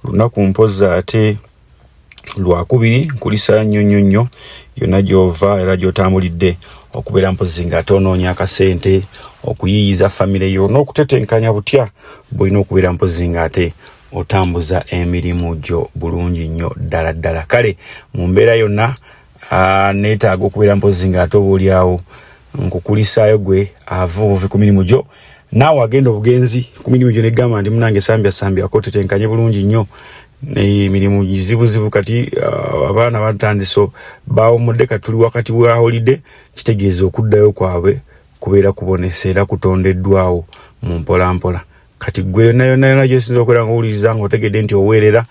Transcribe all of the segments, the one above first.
lunaku mpoza ate lwakubiri nkulisa nnyo yonna gy'ova era gy'otambulidde okubeera mpozi ng'ate onoonya akasente okuyiyiza famire yo n'okutetenkanya butya bw'olina okubeera mpozi ng'ate otambuza emirimu gyo bulungi nnyo ddala. Kale mu mbeera yonna neetaaga okubeera mpozi ng'ate obaolyawo nkukulisaayo gwe ava obuvi ku mirimu gyo naawe agenda obugenzi ku mirimu gyo negamba ndi munange sambyako tetenkanye bulungi nnyo emirimu gizibuzibu kati abaana batandiso bawumudde kati tuli wakati wa holiday kitegeeza okuddayo kwabwe kubeera kubonesa era kutondeddwawo mu mpolampola kati gwe yonna gyosinza okubeera ng'owuliriza ng'otegedde nti oweerera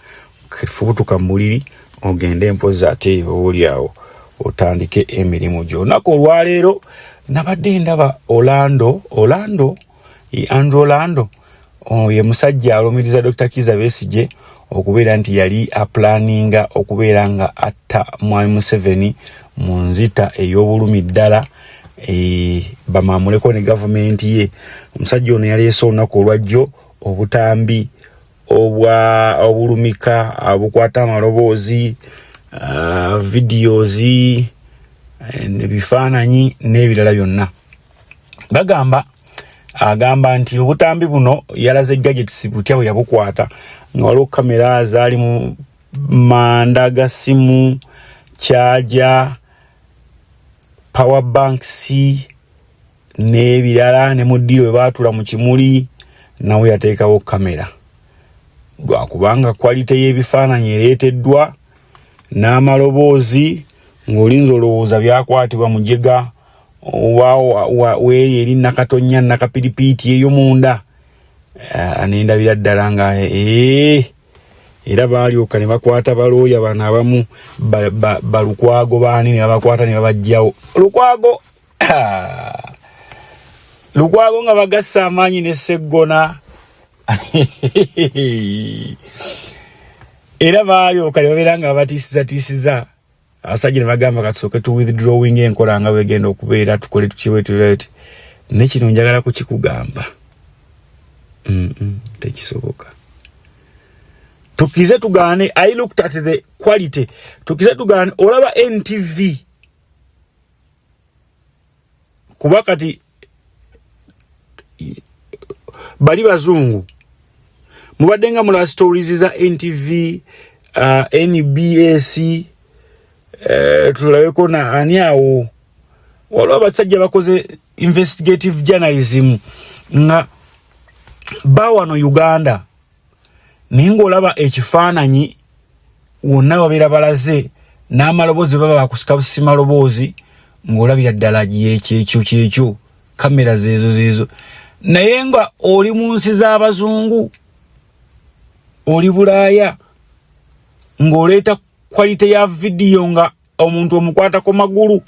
fubutuka mu buliri ogende mpozi ate obaolyawo otandike emirimu gyo. Olunaku olwaleero nabadde ndaba Andrew Orlando ye musajja alumiriza Dr. Kizza Besigye okubeera nti yali aplaninga okubeera nga atta Mwami Museveni mu nzita ey'obulumi ddala bamamuleko ne gavumenti ye. Omusajja ono yaleese olunaku olwajjo obutambi obulumika obukwata amaloboozi videos ebifaananyi n'ebirala byonna. Agamba nti obutambi buno yalaze gadgets butya bwe yabukwata nga waliwo kamera zaali mu manda ga simu, charger, power banks n'ebirala ne mu ddiiro we baatula mu kimuli nawe yateekawo kamera. Lwakubanga kwalite y'ebifaananyi ereeteddwa n'amaloboozi ng'olinza olowooza byakwatibwa mu jjega weeri eri nakatonya nakapiripiiti eyo munda nendabira ddala nga era baalyoka ne bakwata balooya bano abamu balukwago baani ne babakwata ne babajjawo lukwago nga bagassa amaanyi ne seggona era baalyoka ne babeera nga babatiisizatiisiza abasajja ne bagamba katusooke tu withdrawing enkola nga bwegenda okubeera tukole tukiwetuleti ne kino njagala kukikugamba tekisoboka. Tukize tugaane I looked at the quality. Tukize tugaane olaba NTV kuba kati bali bazungu mubadde nga mula stories za NTV NBS tulabeko na ani awo waliwo abasajja bakoze investigative journalism nga bawano Uganda naye ng'olaba ekifaananyi wonna babeera balaze n'amaloboozi baba bakusika busima loboozi ng'olabira ddala kyekyo kamera zeezo naye nga oli mu nsi z'abazungu oli Bulaaya ng'oleeta kwalite ya vidiyo nga omuntu omukwatako magulu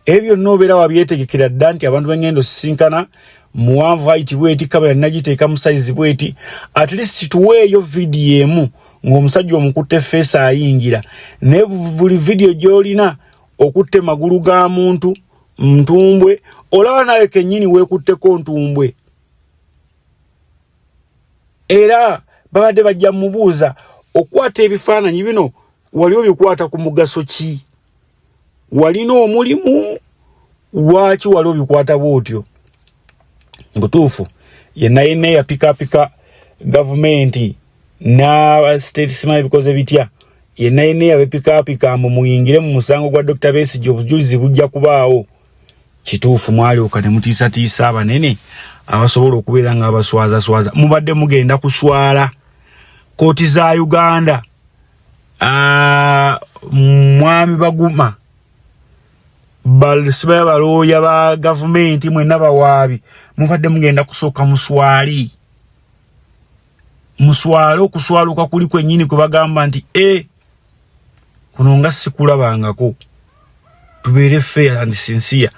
ebyo n'obeera wabyetegekera dda nti abantu b'engendo sisinkana muwanvu haiti bweti kamera nagiteeka mu size bweti at least tuweeyo vidiyo emu ng'omusajja omukutte face ayingira ne buli vidiyo gy'olina okutte magulu ga muntu ntumbwe olaba nawe kennyini weekutteko ntumbwe era babadde bajja mubuuza okwata ebifaananyi bino waliwo bikwata ku mugaso ki walina omulimu lwaki waliwo bikwata bwotyo butuufu yenna yapikapika gavumenti na state sima bikoze bitya yenna yabepikapika muyingire mu musango gwa Dr. Besigye obujulizi bujja kubaawo kituufu mwalyoka ne mutiisatiisa abanene abasobola okubeera nga abaswaza mubadde mugenda kuswala kooti za Uganda mwami Baguma balisiba balooya ba gavumenti mwenna bawaabi mubadde mugenda kusooka muswali okuswaluka kuli kwennyini kwe bagamba nti kuno nga sikulabangako tubeere fair and sincere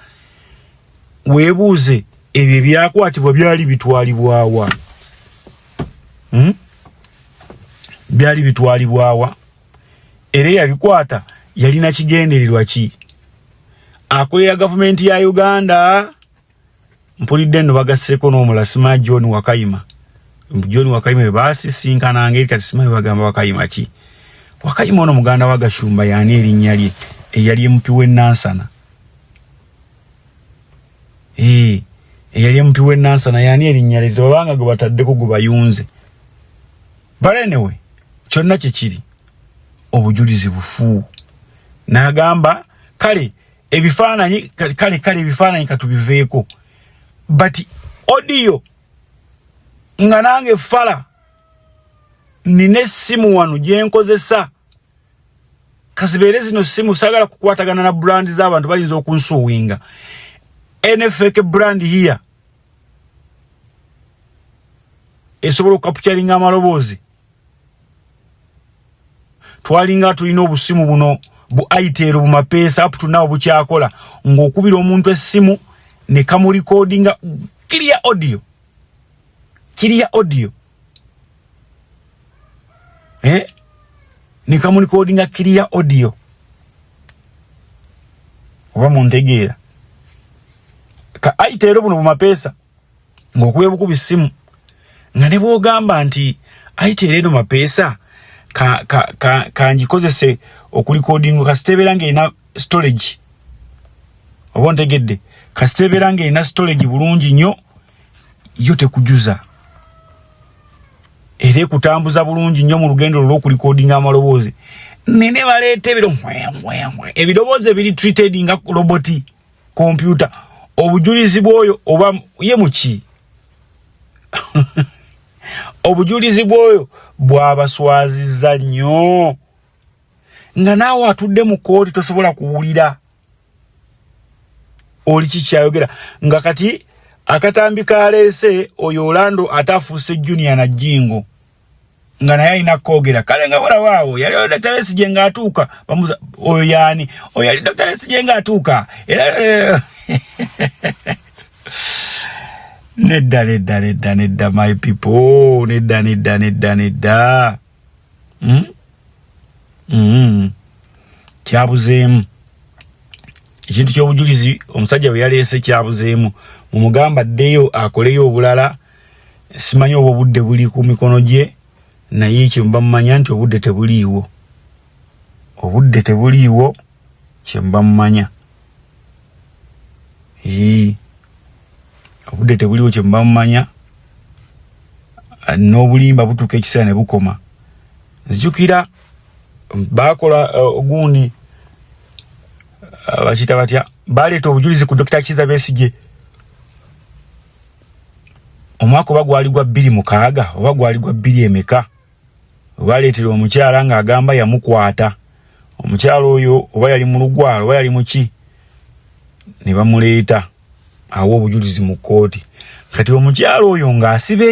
weebuuze ebyo byakwatibwa byali bitwalibwawa byali bitwalibwawa era yabikwata yalina kigendererwa ki akolera gavumenti ya Uganda mpulidde nno bagasseko n'omulasi John Wakayima John Wakayima basi sinkana ngeri kati simanyi bagamba Wakayima ki. Wakayima ono muganda wa Gashumba yani erinnya lye eyali MP w'e Nansana. Eyali MP w'e Nansana yani erinnya lye tobanga gwe bataddeko gwe bayunze. But anyway, kyonna kikiri obujulizi bufu. Nagamba kale ebifaananyi kale ebifaananyi katubiveeko. But audio nga nange fala nine simu wanu gye nkozesa kasibeere zino simu sagala kukwatagana na brand z'abantu balinza okunsuwinga. Any fake brand here esobola okukapchalinga amaloboozi. Twalinga tulina obusimu buno bu aitero bumapeesa up to now bukyakola ng'okubira omuntu essimu ne kamurecordinga clear audio. Ni kamurecordinga clear audio. Oba muntegeera. Ka aitero buno bumapeesa ng'okubye bukubi simu nga ne bw'ogamba nti aitero mapeesa ka njikozese okurecordinga kasitebera ng'erina storage. Oba ntegedde kasitebera ng'erina storage bulungi nnyo yo tekujuza. Era kutambuza bulungi nnyo mu lugendo lw'okurecordinga amaloboozi. Nene baleeta ebiroboozi biri treated nga roboti computer. Obujulizi bwoyo oba ye muki? Obujulizi bwoyo bwabaswaziza nnyo nga naawe atudde mu kooti tosobola kuwulira oli kikyayogera nga kati akatambi kaleese oyo Orlando atafuuse Junior na Jingo nga naye alina kwogera kale nga balabaawo yali Dr. Besigye ng'atuuka bamuza oyo yaani oyo yali Dr. Besigye ng'atuuka era Nedda my people. Nedda. Kyabuzeemu. Ekintu ky'obujulizi omusajja bwe yaleese kyabuzeemu. Mumugamba ddeyo akoleyo obulala. Simanyi obwo budde buli ku mikono gye. Naye ekyo mbamumanya nti obudde tebuliiwo. Kye mbamumanya. Obudde tebuliwo kye mbamumanya. N'obulimba butuuka ekiseera ne bukoma. Nzijukira baakola ogundi bakita batya baleeta obujulizi ku Dr. Kizza Besigye. Omwaka oba gwali gwa 2006 oba gwali gwa 2000 baleetera omukyala ng'agamba yamukwata. Omukyala oyo oba yali mu lugwalo oba yali muki ne bamuleeta awo obujulizi mu kooti. Kati omukyala oyo ng'asiba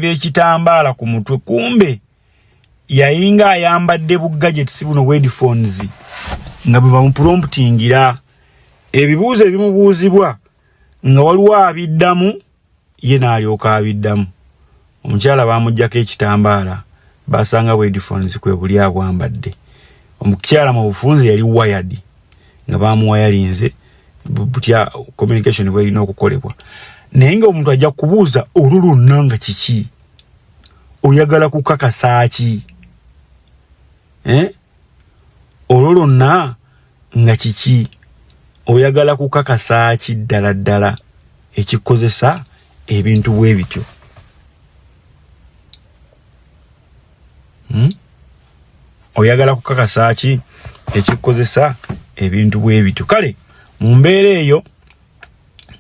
ekitambaala ku mutwe kumbe yayinga ayambadde bu gadgets buno headphones nga bwe bamupromptingira ebibuuzo ebimubuuzibwa nga waliwo abiddamu ye n'alyoka abiddamu. Omukyala baamuggyako ekitambaala basanga headphones kwe buli abwambadde. Omukyala mu bufunze yali wired nga bamuwayalinze butya communication bwe ino okukolebwa. Naye nga omuntu ajja kubuuza olulunna nga kiki? Oyagala kukakasa ki? Olulunna nga kiki? Oyagala kukakasa ki ddala ekikozesa ebintu bwe bityo? Oyagala kukakasa ki ekikozesa ebintu bwe bityo? Kale mu mbeera eyo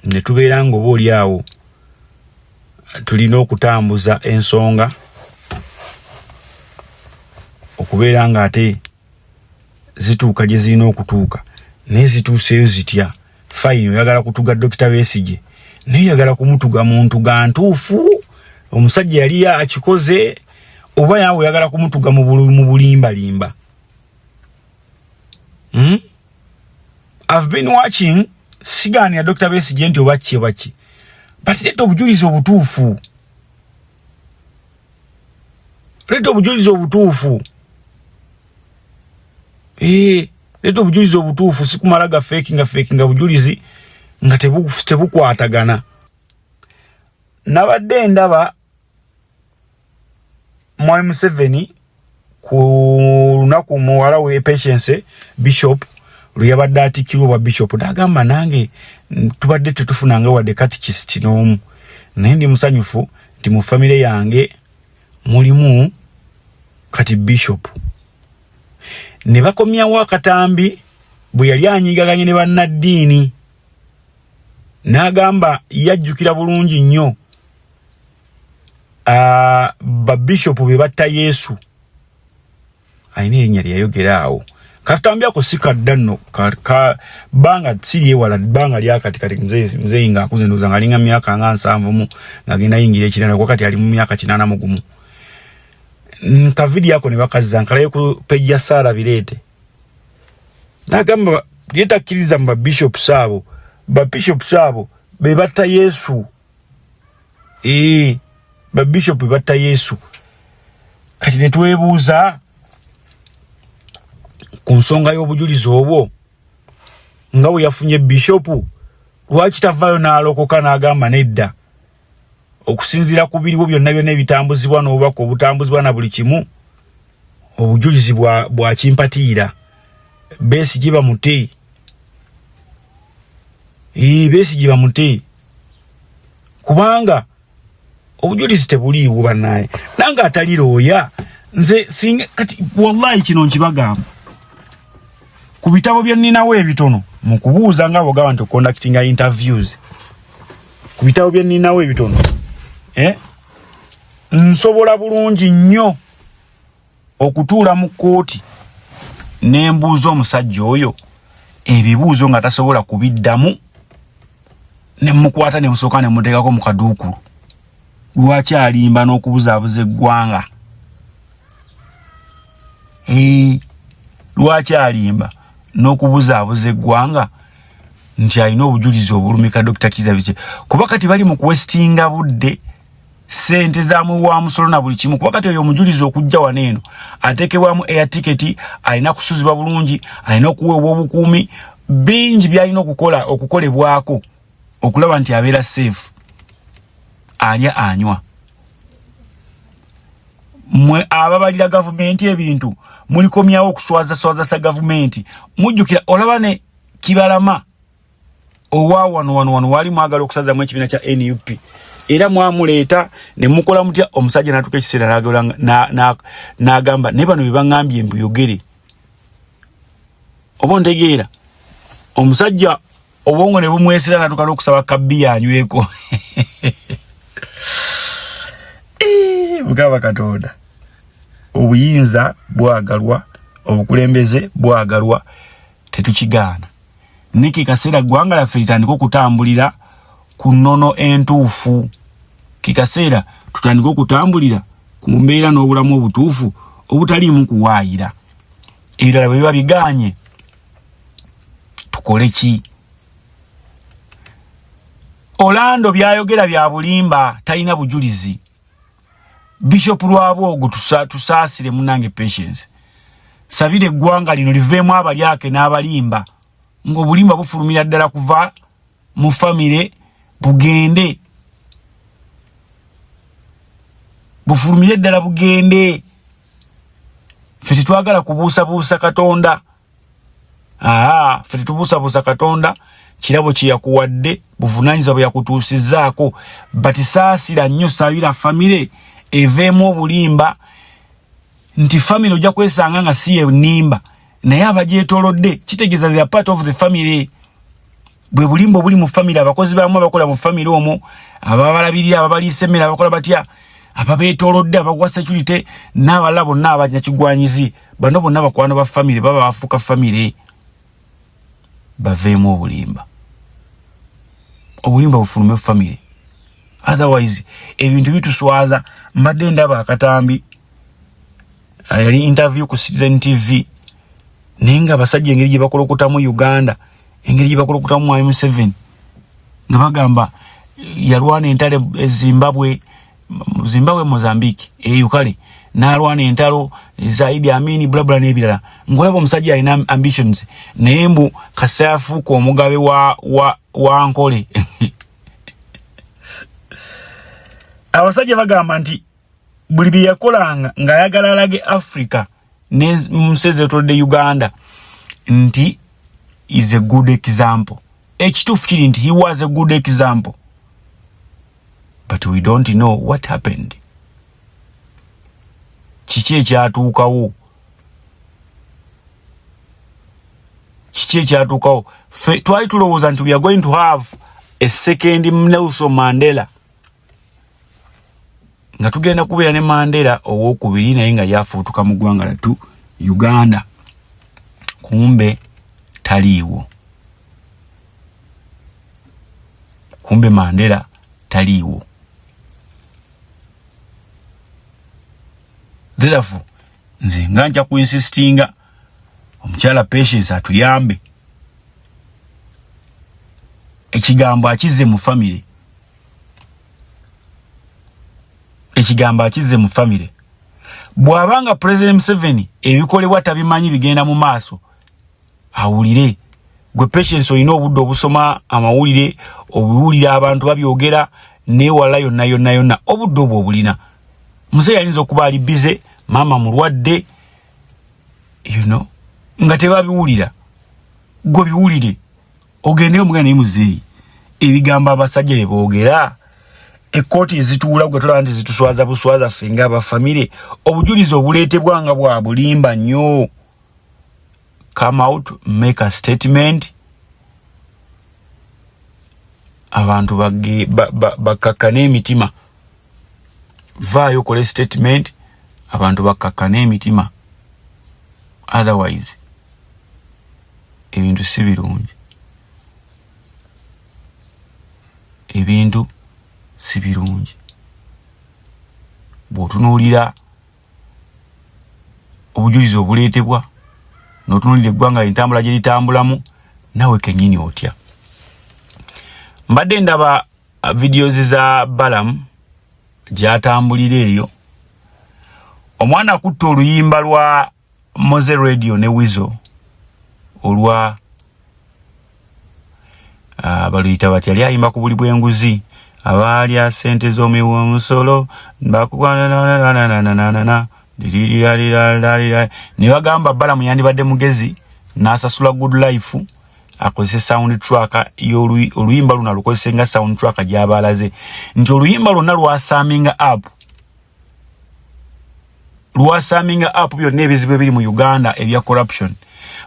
ne tubeera ng'oba oli awo tulina okutambuza ensonga okubeera ng'ate zituuka gye zirina okutuuka naye zituuseyo zitya. Fine oyagala kutuga Dr. Besigye naye oyagala kumutuga mu ntuga ntuufu omusajja yali akikoze oba yawe oyagala kumutuga mu bulimbalimba. I've been watching sigani ya Dr. Besigye nti obaki but leeta obujulizi obutuufu. Leeta obujulizi obutuufu sikumala ga fake nga bujulizi nga tebukwatagana. nabadde ndaba Mwai Museveni ku lunaku muwala we Patience Bishop luyabadde atikirwa wa Bishop dagamba nange tubadde tetufunanga wadde catechist n'omu naye ndi musanyufu nti mu family yange mulimu kati Bishop ne bakomyawo akatambi bwe yali anyigaganye ne bannaddiini n'agamba yajjukira bulungi nnyo ba Bishop be batta Yesu ayina erinnya lyayogera awo katambi ako sikadda nno ka banga siri ewala banga lyakatikati mzee nga akuze ndoza ngalinga myaka nga 7 mu ngagenda yingira ekirana wakati ali mu myaka 81 ka video yako ne bakaza nkalayo ku page ya Sara Birete nagamba yetakiriza mba Bishop sabo be batta Yesu ba Bishop be batta Yesu kati ne twebuuza ku nsonga y'obujulizi obwo nga bwe yafunye Bishop lwaki tavaayo n'alokoka n'agamba nedda okusinziira ku biriwo byonna ebitambuzibwa n'obubaka obutambuzibwa na buli kimu obujulizi bwa kimpatiira Besigye bamute Besigye bamute kubanga obujulizi tebuliiwo bannaye nange atalirooya nze singa kati wallahi kino nkibagamba ku bitabo bya nninawe ebitono mu kubuuza nga bogaba nti conducting interviews ku bitabo bya nninawe ebitono nsobola bulungi nnyo okutuula mu kooti nembuuza omusajja oyo ebibuuzo nga tasobola kubiddamu ne mukwata ne musooka ne muteekako mu kaduukulu lwaki alimba n'okubuzaabuza eggwanga lwaki alimba n'okubuzaabuza eggwanga nti alina obujulizi obulumika Dr. Kizza Besigye kuba kati bali mu kwestinga budde sente zamu wa musolo na buli kimu kuba kati oyo omujulizi okujja waneeno ateekebwamu air ticket alina kusuzibwa bulungi alina okuweebwa obukuumi bingi byalina okukolebwako okulaba nti abeera safe alya anywa mwe ababalira gavumenti ebintu mulikomyawo okuswaza sa gavumenti mujjukira olaba ne Kibalama wano wali mwagala okusazamu ekibiina kya NUP era mwamuleeta ne mukola mutya omusajja natuka ekiseera n'agamba ne bano bebangambye mbuyogere oba ntegeera omusajja obwongo ne bumwesera natuka n'okusaba kabbi yanyweko Mugaba Katonda obuyinza bwagalwa obukulembeze bwagalwa tetukigaana niki kaseera gwanga laffe litandika okutambulira ku nnono entuufu kikaseera tutandika okutambulira ku mbeera n'obulamu obutuufu obutaliimu kuwaayira ebirala bwe biba biganye tukole ki Orlando byayogera bya bulimba talina bujulizi Bishop Lwabwogo tusaasire munange Patience sabire eggwanga lino liveemu abalyake n'abalimba ng'obulimba bufulumira ddala kuva mu famire bugende bufulumire ddala bugende ffe tetwagala kubuusabuusa Katonda ffe tetubuusabuusa Katonda kirabo kye yakuwadde buvunaanyizibwa bwe yakutuusizzaako batisaasira nnyo saabira famire eveemu obulimba nti family ojja kwesanga nga si ennimba naye abagyetoolodde kitegeeza they are part of the family bwe bulimba obuli mu family abakozi baamu abakola mu family omwo ababalabirira ababaliisa emmere abakola batya ababeetoolodde abakuwa security n'abalala bonna abanyakigwanyizi bano bonna bakwano ba family baba bafuuka family baveemu obulimba bufulume family otherwise ebintu bituswaza mbadde ndaba akatambi yali interview ku Citizen TV nenga basajja engeri gye bakolokutamu Uganda engeri gye bakolokutamu M7 nga bagamba yalwana entale Zimbabwe Mozambique kale n'alwana entalo za Idi Amin blabla n'ebirala ngolaba omusajja alina ambitions naye mbu kasaafuuka omugabe wa Nkole abasajja bagamba nti buli bye yakolanga ng'ayagala alage Africa ne museze tolde Uganda nti is a good example. Ekituufu kiri nti he was a good example. But we don't know what happened. Kiki ekyatuukawo? Kiki ekyatuukawo? Twali tulowooza nti we are going to have a second Nelson Mandela. Nga tugenda kubeera ne Mandela owookubiri naye nga yafuutuka mu ggwanga latu Uganda. Kumbe taliiwo. Kumbe Mandela taliiwo. Therefore, nze nga nja kuinsistinga omukyala Patience atuyambe. Ekigambo akize mu family. Ekigambo akize mu family. Bw'abanga President Museveni ebikolebwa tabimanyi bigenda mu maaso, awulire. Gwe Patience olina obudde obusoma amawulire, obuwulira abantu babyogera, neewala yonna obudde obwo obulina. Muzeeyi ayinza okuba ali bize, mama mulwadde, nga tebabiwulira. Gwe biwulire. Ogendeyo omugana naye muzeeyi. Ebigambo abasajja bye boogera, ekkooti ezituula gwe tulaba nti zituswaza buswaza ffe ng'abafamire, obujulizi obuleetebwa nga bwa bulimba nnyo. Come out, make a statement. Abantu bakkakkane emitima. Vaayo kole statement. Abantu bakkakkane emitima. Otherwise, ebintu si birungi. Ebintu si birungi. Bw'otunuulira obujulizi obuleetebwa, n'otunuulira eggwanga entambula gye litambulamu, nawe kennyini otya. Mbadde ndaba videos za Balamu gy'atambulira eyo. Omwana akutta oluyimba lwa Moze Radio ne Wizo olwa baluyita bati yali ayimba ku buli bw'enguzi abalya ssente z'omuwa omusolo ne bagamba Balamu yandibadde mugezi n'asasula Good Life akozese sound track oluyimba luno alukozese nga sound track gy'abalaze nti oluyimba lwonna lwasaminga up byonna ebizibu ebiri mu Uganda ebya corruption.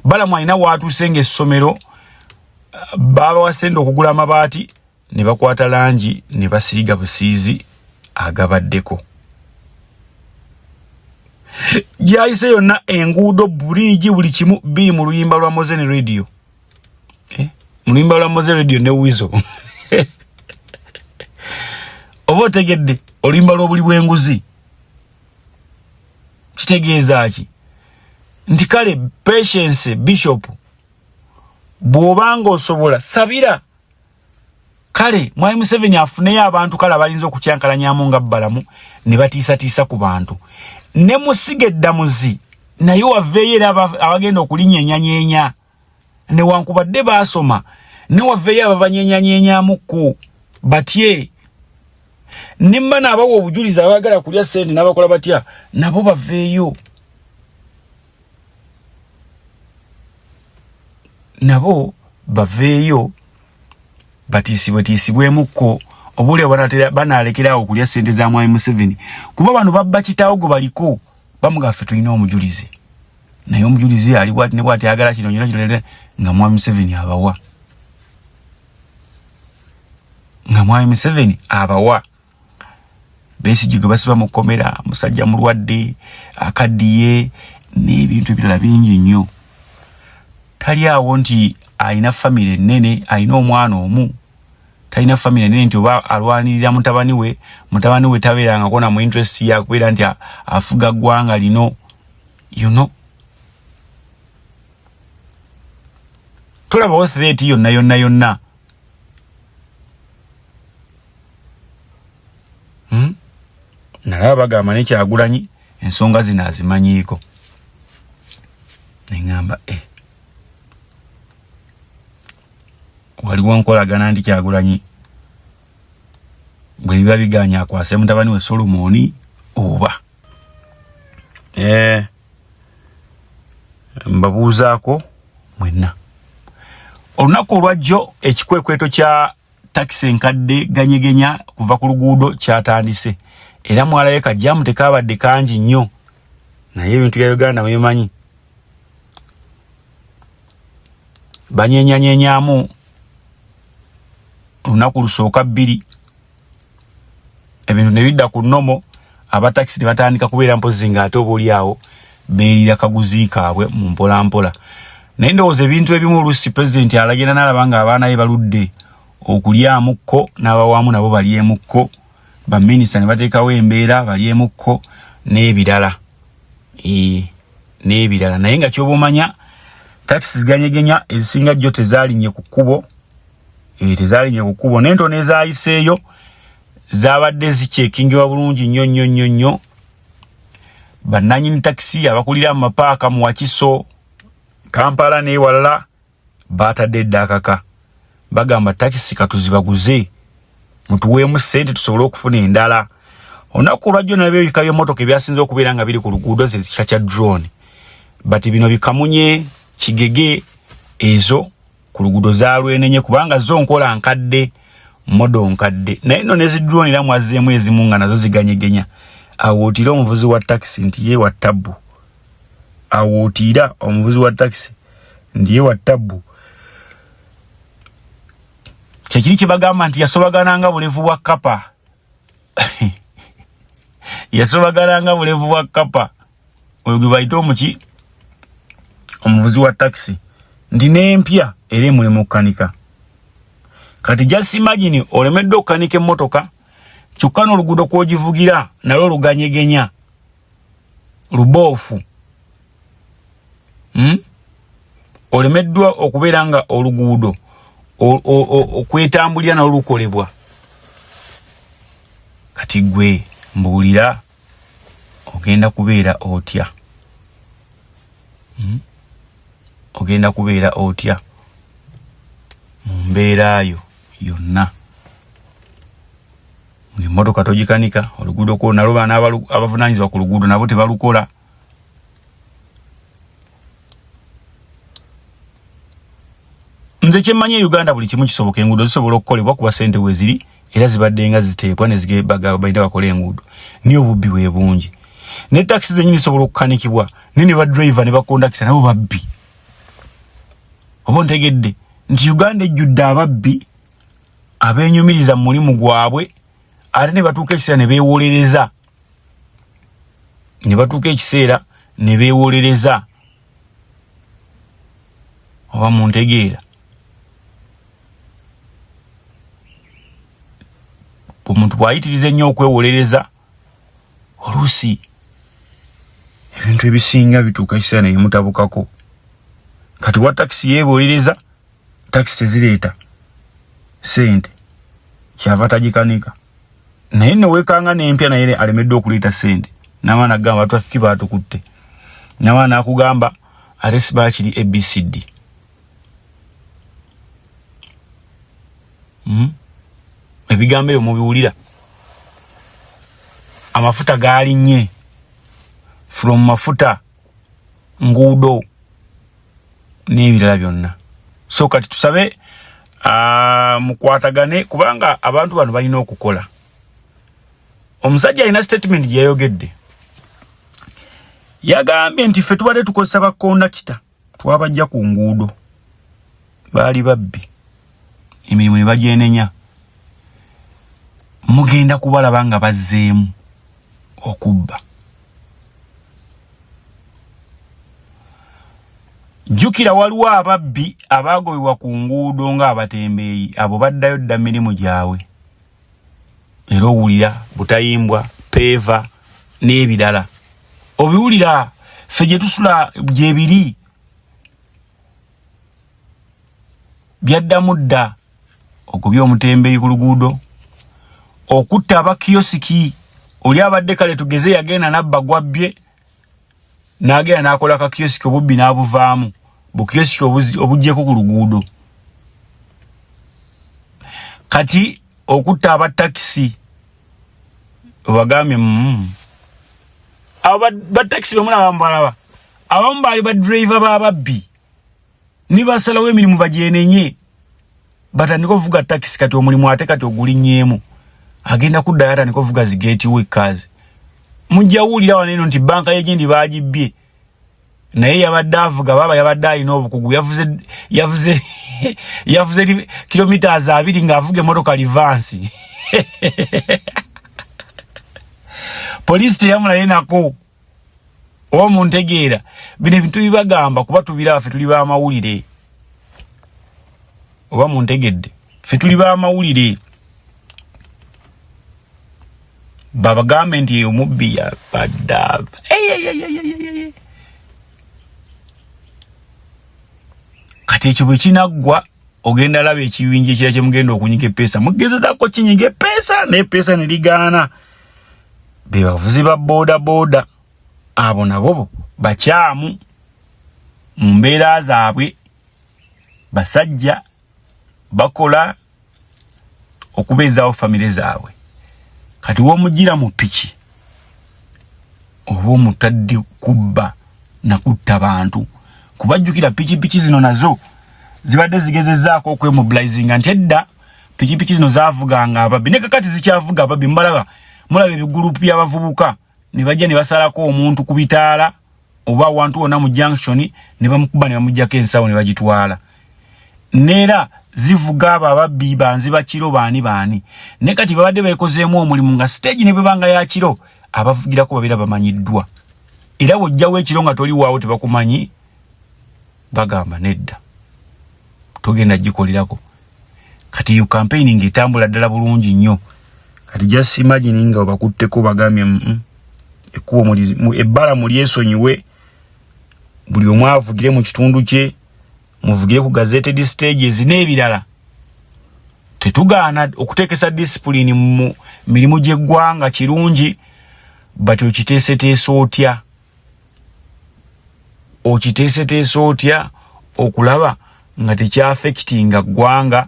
Balamu alina waatuuse ng'essomero baba wasende okugula amabaati ne bakwata langi ne basiiga busiizi agabaddeko. Gyayise yonna enguudo buligi buli kimu biri mu luyimba lwa Moze Radio. Mu luyimba lwa Moze Radio ne Wizo. Oba otegedde oluyimba lw'obuli bw'enguzi kitegeeza ki? Nti kale Patience Bishop bw'obanga osobola sabira kale Mwai Museveni afuneyo abantu kale abalinza okukyankalanyamu nga Balamu ne batiisatiisa ku bantu. Ne Musige Eddamuzi naye waveeyo era abagenda okulinyenyanyeenya ne wankubadde baasoma ne waveeyo ababanyenyanyenyaamuku batye nimba n'abawa obujulizi abagala kulya ssente n'abakola batya nabo baveeyo. Nabo baveeyo batiisibwemukko obuli banaalekerawo okulya ssente za Mwai Museveni kuba bano babba kitaawo gwe baliko bamugaffe tulina omujulizi naye omujulizi ali bwati ne bwati ayagala kino kino nga Mwai Museveni abawa. Nga Mwai Museveni abawa. Besigye gwe basiba mu kkomera, musajja mulwadde, akaddiye n'ebintu ebirala bingi nnyo. Tali awo nti alina famire ennene, alina omwana omu. Talina famire ennene nti oba alwanirira mutabani we tabeeranga kona mu interest ya kubeera nti afuga ggwanga lino. Tulabawo threat yonna. Nalaba bagamba ne Kyagulanyi ensonga zino azimanyiiko. Nengamba waliwo nkolagana ndi Kyagulanyi bwe biba biganya akwase mutabani we Solomoni oba mbabuuzaako mwenna. Olunaku olwajjo ekikwekweto kya takisi enkadde ganyegenya kuva ku luguudo kyatandise era mwalabe kajjamu tekabadde kangi nnyo naye ebintu bya Uganda mwemanyi banyenyanyenyamu olunaku lusooka 2 ebintu ne bidda ku nnomo abatakisi ne batandika kubeera mpozi nga ate oba oli awo beerira kaguzi kaabwe mu mpolampola. Naye ndowooza ebintu ebimu oluusi pulezidenti alagenda n'alaba nga abaana be baludde okulyamuko n'abawaamu nabo balyemukko, baminisita ne bateekawo embeera balyemukko n'ebirala n'ebirala. Naye nga ky'oba omanya takisi ziganyegenya ezisinga jjo tezaalinnye ku kkubo tezaalinnye ku kkubo n'entono ezaayiseeyo zaabadde zikyekingibwa bulungi nnyo. Bannannyini takisi abakulira mu mapaaka mu Wakiso, Kampala n'ewalala baatadde eddakaka bagamba takisi katuzibaguze mutuweemu ssente tusobole okufuna endala. Olunaku olwajjo nabyo ebika by'emmotoka ebyasinze okubeera nga biri ku luguudo zekika kya drone bati bino bikamunye Kigege ezo ku luguudo zaalwenenye kubanga zo nkola nkadde modo nkadde naye nno nezidrone era mwazzeemu ezimu nga nazo ziganyegenya. Awootira omuvuzi wa takisi nti ye wa tabbu. Awootira omuvuzi wa takisi nti ye wa tabbu. Kyekiri kye bagamba nti yasobagananga bulevu bwa kapa. Yasobagananga bulevu bwa kapa. Oyo gwe bayita omuki omuvuzi wa takisi nti n'empya era emulimu okukanika. Kati just imagine olemedde okukanika emmotoka kyokka n'oluguudo kw'ogivugira nalwo luganyegenya luboofu. Olemeddwa okubeera nga oluguudo okwetambulira nalwo lukolebwa. Kati gwe mbuulira ogenda kubeera otya? Ogenda kubeera otya mu mbeerayo yonna? Ng'emmotoka togikanika, oluguudo kwo nalwo baana abavunaanyizibwa ku luguudo nabo tebalukola. Nze kyemmanyi Uganda buli kimu kisoboka, enguudo zisobola okukolebwa kuba ssente we ziri era zibadde nga ziteekwa ne zigebaga bakola enguudo. Niyo obubbi bwe bungi. Ne takisi zennyini zisobola okukanikibwa ne ba driver ne bakondakita nabo babbi. Oba ntegedde nti Uganda ejjudde ababbi abeenyumiriza mu mulimu gwabwe ate ne batuuka ekiseera ne beewolereza. Ne batuuka ekiseera ne beewolereza. Oba muntegeera. Omuntu bw'ayitiriza ennyo okwewolereza oluusi ebintu ebisinga bituuka ekiseera ne bimutabukako. Kati wa takisi yeewolereza, takisi tezireeta ssente kyava tagikanika. Naye ne weekanga n'empya naye alemeddwa okuleeta ssente. N'abaana agamba traffic baatukutte. N'abaana akugamba ate siba kiri ABCD. Ebigambo ebyo mubiwulira. Amafuta gaalinnye from mafuta nguudo n'ebirala byonna. So kati tusabe mukwatagane kubanga abantu bano balina okukola. Omusajja alina statement gye yayogedde. Yagambye nti ffe tubadde tukozesa bakondakita twabajja ku nguudo. Baali babbi. Emirimu ne bagyenenya. Mugenda kubalaba nga bazzeemu okubba. Jjukira waliwo ababbi abaagobebwa ku nguudo ng'abatembeeyi. Abo baddayo dda mirimu gyabwe. Era owulira butayimbwa, peeva n'ebirala. Obiwulira ffe gye tusula gye biri. Byaddamu dda okubya omutembeeyi ku luguudo. Okutta abakiyosiki. Oli abadde kale tugeze yagenda nabba gwabbye. N'agenda n'akola akakiyosiki obubbi n'abuvaamu. Bukiyosiki obuggyeko ku luguudo. Kati okutta abatakisi Wagame aba ba taxi bamuna bambalaba abambali ba driver bababbi nibasalawo emirimu bajenenye batandika kuvuga taxi kati omulimu ate kati ogulinyemu agenda kuddayo atandika kuvuga zigeti workers mujjawulira waneno nti banka yegendi bagibbye naye yabadde avuga baba yabadde alina obukugu yavuze kilometers 2 ng'avuga emmotoka livansi police teyamulaye nako omuntegeera bino ebintu bibagamba kuba tubira ffe tuli ba mawulire oba muntegedde ffe tuli ba mawulire baba gavumenti eyo mubbi yabadde kati ekyo bwe kinaggwa ogenda laba ekibinja ekira kye mugenda okunyiga epesa mugezezako kinyiga epesa n'epesa ne ligaana be bavuzi ba boda abo nabo bakyamu mu mbeera zaabwe basajja bakola okubeezaawo famire zaabwe kati w'omugira mu piki oba omutadde kubba na kutta bantu kubajjukira piki zino nazo zibadde zigezezzaako okwemobilizinga nti edda piki zino zaavuganga ababbi ne kakati zikyavuga ababbi mbalaba mulaba ebigurupu by'abavubuka ne bajja ne basalako omuntu ku bitaala oba awantu wonna mu junction ne bamukuba ne bamuggyako ensawo ne bagitwala neera zivuga abo ababbi banziba kiro baani ne kati babadde beekozeemu omulimu nga stage ne bwebanga ya kiro abavugirako babeera bamanyiddwa era bw'ojjawo ekiro nga toli waawo tebakumanyi bagamba nedda togenda gikolerako kati yo campaign ng'etambula ddala bulungi nnyo kati just imagine nga bakutteko bagambye ekkubo ebbala mulyesonyiwe buli omu avugire mu kitundu kye muvugire ku gazetted stages n'ebirala tetugaana okuteekesa discipline mu mirimu gy'eggwanga kirungi bati okiteeseteesa otya okulaba nga tekyaffectinga ggwanga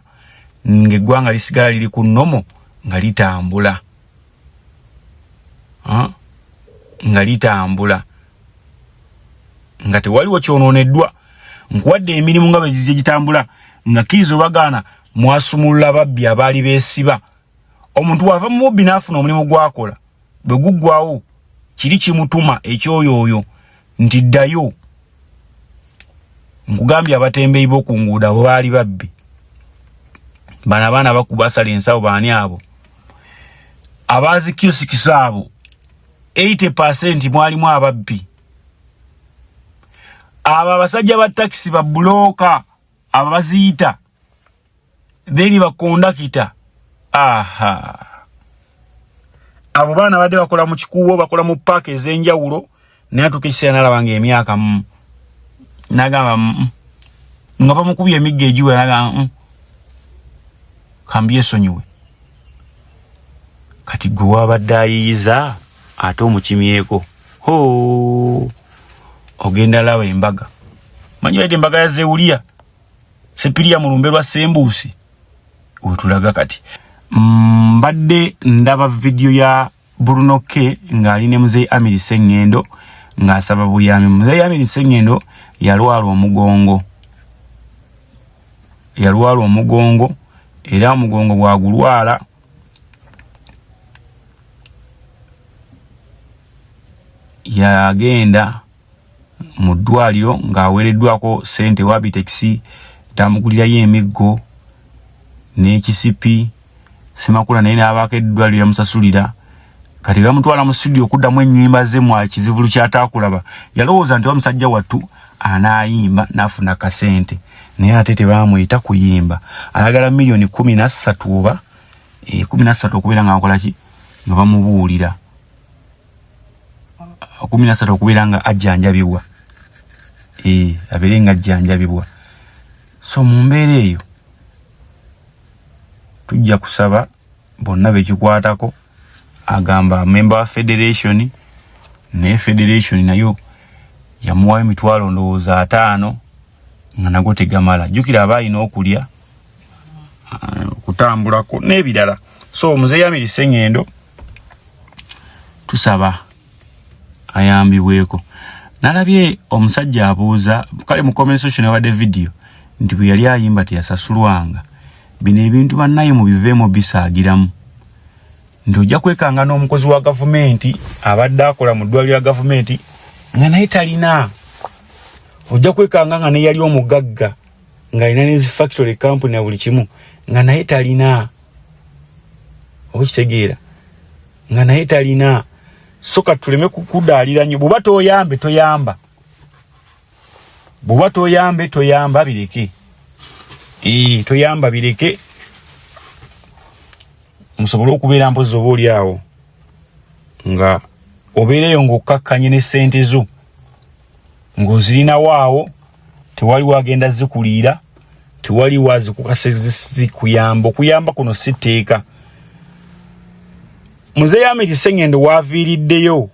ng'eggwanga lisigala liri ku nnomo nga litambula nga tewaliwo kyonooneddwa nkuwadde emirimu nga bwe gitambula nga kkiriza obagaana mwasumulula babbi abaali beesiba omuntu wava mu bubbi n'afuna omulimu gwakola bwe guggwawo kiri kimutuma ekyoyooyo nti ddayo nkugambye abatembeeyi b'oku nguudo abo baali babbi bano abaana bakubasala ensawo baani abo abaazikyosikisa abo 80% mwalimu ababbi abo abasajja ba taxi ba buloka abo baziyita then bakondakita abo baana badde bakola mu kikuubo bakola mu paaka ez'enjawulo naye atuuka ekiseera n'alaba ng'emyaka n'agamba nga bamukubye emigga egiwe n'agamba kambi esonyiwe kati gwe wabadde ayiyiza ate omukimyeko ogenda laba embaga manyi baite embaga ya Zewulia Sepiria mulumbe lwa Sembuusi wetulaga kati mbadde ndaba video ya Bruno K ng'ali ne Mzee Amiri Sengendo ng'asaba buyambi. Mzee Amiri Sengendo yalwala omugongo era omugongo gwagulwala yagenda mu ddwaliro ng'aweereddwako sente wa Bitex tamugulirayo emiggo n'ekisipi Semakula naye n'abaako eddwaliro yamusasulira kati bamutwala mu studio okuddamu ennyimba ze mu kizivulu ky'ataakulaba yalowooza nti omusajja wattu anaayimba n'afuna kasente naye ate tebaamuyita kuyimba ayagala milioni 13 oba 13 okubeera nga akola ki nga bamubuulira 13 okubeera nga ajjanjabibwa abeere nga ajjanjabibwa. So mu mbeera eyo tujja kusaba bonna bekikwatako agamba member wa federation ne federation nayo yamuwayo emitwalo ndowooza 5 nga nago tegamala jjukira abaayina okulya kutambulako n'ebirala. So Mzee Amiri Sengendo tusaba ayambibweko. Nalabye omusajja abuuza kale mu comment section wa video nti bwe yali ayimba teyasasulwanga. Bino ebintu bannaye mu biveemo bisaagiramu. Ndojja kwekanga n'omukozi wa gavumenti abadde akola mu ddwaliro lya gavumenti nga naye talina. Ojja kwekanga nga naye yali omugagga nga alina ne factory company na buli kimu nga naye talina. Okitegeera nga naye talina. Soka tuleme kukudaalira nnyo. Bw'oba toyambe toyamba. Bw'oba toyambe toyamba bireke. Toyamba bireke. Musobole okubeera mpozi oba oli awo nga obeereyo ng'okkakkanye ne ssente zo ng'ozirina waawo, tewali wagenda zikuliira, tewali wazikukase zikuyamba. Okuyamba kuno si tteeka. Muzeeyi Ahmed Sseŋŋendo waaviiriddeyo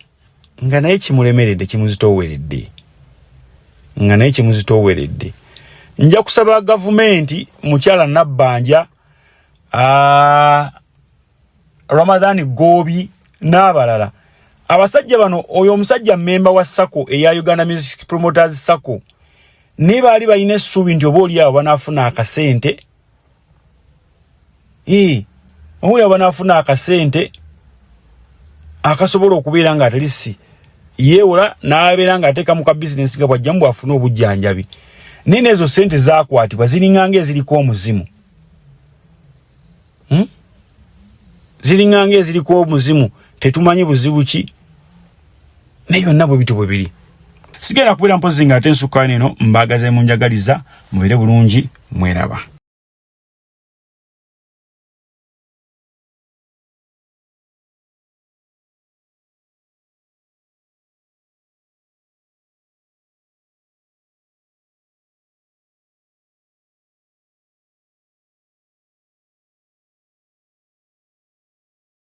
nga naye kimulemeredde, kimuzitooweredde. Nja kusaba gavumenti, mukyala Nabbanja, Ramadhani Gobi n'abalala. Abasajja bano, oyo omusajja memba wa SACCO eya Uganda Music Promoters SACCO, ne baali balina essuubi nti oba oli awo banaafuna akasente. Oli awo banaafuna akasente akasobola okubeera nga atalisi yeewola n'abeera nga ateeka mu ka bizinesi nga bw'ajjamu bw'afuna obujjanjabi. Naye n'ezo ssente zaakwatibwa ziringanga eziriko omuzimu. Ziringanga eziriko omuzimu, tetumanyi buzibu ki. Naye byonna bwe bityo bwe biri. Sigenda kubeera mpozi nga ate nsukkayo neno, mbaagaze munjagaliza, mubeere bulungi, mweraba.